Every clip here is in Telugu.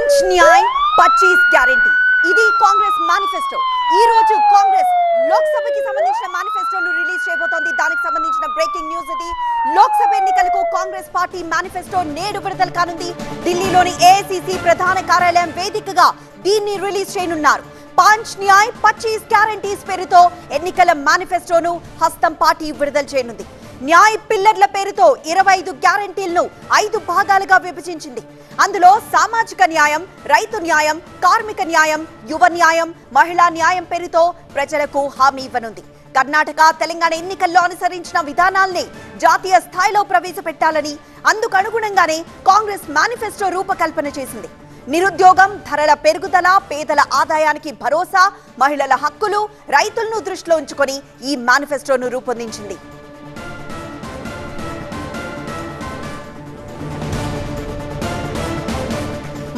पांच न्याय 25 గ్యారెంటీ ఇది కాంగ్రెస్ మేనిఫెస్టో ఈ రోజు కాంగ్రెస్ లోక్సభకి సంబంధించిన మేనిఫెస్టోను రిలీజ్ చేయబోతోంది దానికి సంబంధించిన బ్రేకింగ్ న్యూస్ ఇది లోక్సభ ఎన్నికలకు కాంగ్రెస్ పార్టీ మేనిఫెస్టో నేడు విడుదల కానుంది ఢిల్లీలోని ఏఐసీసీ ప్రధాన కార్యాలయం వేదికగా దీన్ని రిలీజ్ చేయనున్నారు पांच न्याय 25 గ్యారెంటీస్ పేరుతో ఎన్నికల మేనిఫెస్టోను హస్తం పార్టీ విడుదల చేయనుంది న్యాయ పిల్లర్ల పేరుతో 25 గ్యారెంటీలను 5 భాగాలుగా విభజించింది అందులో సామాజిక న్యాయం రైతు న్యాయం కార్మిక న్యాయం యువ న్యాయం మహిళా న్యాయం పేరుతో ప్రజలకు హామీ ఇవ్వనుంది కర్ణాటక తెలంగాణ ఎన్నికల్లో అనుసరించిన విధానాల్ని జాతీయ స్థాయిలో ప్రవేశపెట్టాలని అందుకు అనుగుణంగానే కాంగ్రెస్ మేనిఫెస్టో రూపకల్పన చేసింది నిరుద్యోగం ధరల పెరుగుదల పేదల ఆదాయానికి భరోసా మహిళల హక్కులు రైతులను దృష్టిలో ఉంచుకొని ఈ మేనిఫెస్టోను రూపొందించింది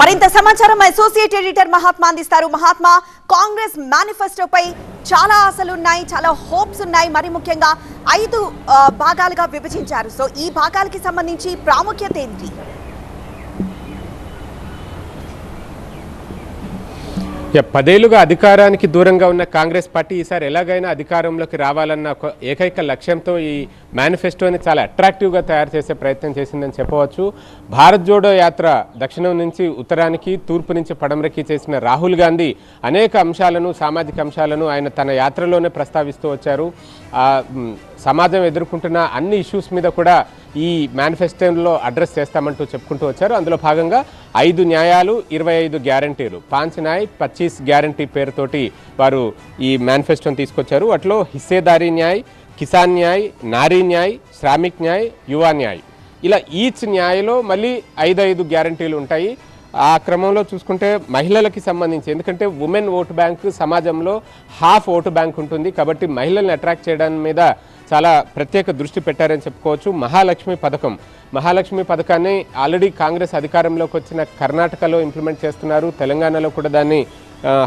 మరింత సమాచారం అసోసియేట్ ఎడిటర్ మహాత్మా అందిస్తారు మహాత్మా కాంగ్రెస్ మేనిఫెస్టోపై చాలా ఆశలు ఉన్నాయి చాలా హోప్స్ ఉన్నాయి మరి ముఖ్యంగా 5 భాగాలుగా విభజించారు సో ఈ భాగాలకి సంబంధించి ప్రాముఖ్యత ఏంటి పదేళ్లుగా అధికారానికి దూరంగా ఉన్న కాంగ్రెస్ పార్టీ ఈసారి ఎలాగైనా అధికారంలోకి రావాలన్న ఏకైక లక్ష్యంతో ఈ మేనిఫెస్టోని చాలా అట్రాక్టివ్గా తయారు చేసే ప్రయత్నం చేసిందని చెప్పవచ్చు భారత్ జోడో యాత్ర దక్షిణం నుంచి ఉత్తరానికి తూర్పు నుంచి పడమరకి చేసిన రాహుల్ గాంధీ అనేక అంశాలను సామాజిక అంశాలను ఆయన తన యాత్రలోనే ప్రస్తావిస్తూ వచ్చారు సమాజం ఎదుర్కొంటున్న అన్ని ఇష్యూస్ మీద కూడా ఈ మేనిఫెస్టోలో అడ్రస్ చేస్తామంటూ చెప్పుకుంటూ వచ్చారు అందులో భాగంగా 5 న్యాయాలు 25 గ్యారంటీలు 5 న్యాయ్ 25 గ్యారంటీ పేరుతోటి వారు ఈ మేనిఫెస్టోని తీసుకొచ్చారు వాటిలో హిస్సేదారీ న్యాయ్ కిసాన్ న్యాయ్ నారీ న్యాయ్ శ్రామిక్ న్యాయ్ యువ న్యాయ్ ఇలా ఈచ్ న్యాయలో మళ్ళీ 5 గ్యారంటీలు ఉంటాయి ఆ క్రమంలో చూసుకుంటే మహిళలకి సంబంధించి ఎందుకంటే ఉమెన్ ఓటు బ్యాంక్ సమాజంలో హాఫ్ ఓటు బ్యాంక్ ఉంటుంది కాబట్టి మహిళల్ని అట్రాక్ట్ చేయడం మీద చాలా ప్రత్యేక దృష్టి పెట్టారని చెప్పుకోవచ్చు మహాలక్ష్మి పథకాన్ని ఆల్రెడీ కాంగ్రెస్ అధికారంలోకి వచ్చిన కర్ణాటకలో ఇంప్లిమెంట్ చేస్తున్నారు తెలంగాణలో కూడా దాన్ని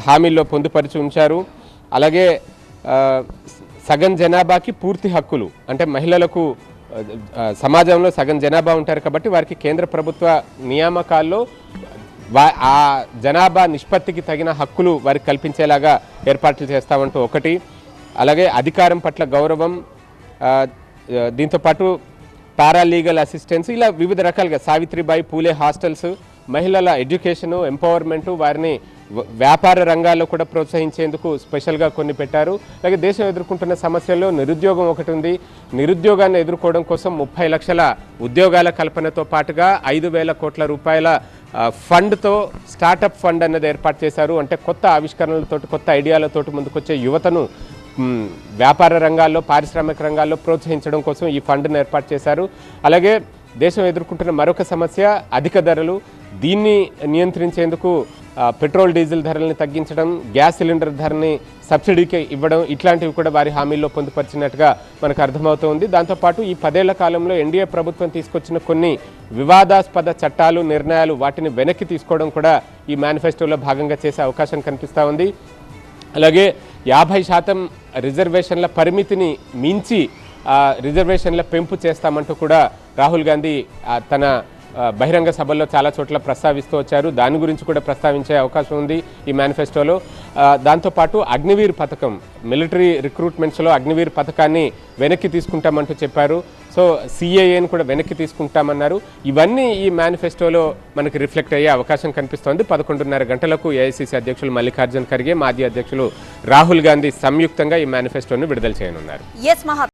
హామీల్లో పొందుపరిచి ఉంచారు అలాగే సగం జనాభాకి పూర్తి హక్కులు అంటే మహిళలకు సమాజంలో సగం జనాభా ఉంటారు కాబట్టి వారికి కేంద్ర ప్రభుత్వ నియామకాల్లో ఆ జనాభా నిష్పత్తికి తగిన హక్కులు వారికి కల్పించేలాగా ఏర్పాట్లు చేస్తామంటూ ఒకటి అలాగే అధికారం పట్ల గౌరవం దీంతోపాటు పారాలీగల్ అసిస్టెన్స్ ఇలా వివిధ రకాలుగా సావిత్రిబాయి పూలే హాస్టల్స్ మహిళల ఎడ్యుకేషను ఎంపవర్మెంటు వారిని వ్యాపార రంగాల్లో కూడా ప్రోత్సహించేందుకు స్పెషల్గా కొన్ని పెట్టారు అలాగే దేశం ఎదుర్కొంటున్న సమస్యల్లో నిరుద్యోగం ఒకటి ఉంది నిరుద్యోగాన్ని ఎదుర్కోవడం కోసం 30 లక్షల ఉద్యోగాల కల్పనతో పాటుగా 5,000 కోట్ల రూపాయల ఫండ్తో స్టార్టప్ ఫండ్ అన్నది ఏర్పాటు చేశారు అంటే కొత్త ఆవిష్కరణలతోటి కొత్త ఐడియాలతోటి ముందుకొచ్చే యువతను వ్యాపార రంగాల్లో పారిశ్రామిక రంగాల్లో ప్రోత్సహించడం కోసం ఈ ఫండ్ను ఏర్పాటు చేశారు అలాగే దేశం ఎదుర్కొంటున్న మరొక సమస్య అధిక ధరలు దీన్ని నియంత్రించేందుకు పెట్రోల్ డీజిల్ ధరల్ని తగ్గించడం గ్యాస్ సిలిండర్ ధరని సబ్సిడీకి ఇవ్వడం ఇట్లాంటివి కూడా వారి హామీల్లో పొందుపరిచినట్టుగా మనకు అర్థమవుతోంది దాంతోపాటు ఈ 10 ఏళ్ల కాలంలో ఎన్డీఏ ప్రభుత్వం తీసుకొచ్చిన కొన్ని వివాదాస్పద చట్టాలు నిర్ణయాలు వాటిని వెనక్కి తీసుకోవడం కూడా ఈ మేనిఫెస్టోలో భాగంగా చేసే అవకాశం కనిపిస్తూ ఉంది అలాగే 50% రిజర్వేషన్ల పరిమితిని మించి రిజర్వేషన్ల పెంపు చేస్తామంటూ కూడా రాహుల్ గాంధీ తన బహిరంగ సభల్లో చాలా చోట్ల ప్రస్తావిస్తూ వచ్చారు దాని గురించి కూడా ప్రస్తావించే అవకాశం ఉంది ఈ మేనిఫెస్టోలో దాంతోపాటు అగ్నివీర్ పథకం మిలిటరీ రిక్రూట్మెంట్స్లో అగ్నివీర్ పథకాన్ని వెనక్కి తీసుకుంటామంటూ చెప్పారు సో సిఏఏని కూడా వెనక్కి తీసుకుంటామన్నారు ఇవన్నీ ఈ మేనిఫెస్టోలో మనకి రిఫ్లెక్ట్ అయ్యే అవకాశం కనిపిస్తోంది 11:30 గంటలకు ఏఐసీసీ అధ్యక్షులు మల్లికార్జున్ ఖర్గే మాజీ అధ్యక్షులు రాహుల్ గాంధీ సంయుక్తంగా ఈ మేనిఫెస్టోను విడుదల చేయనున్నారు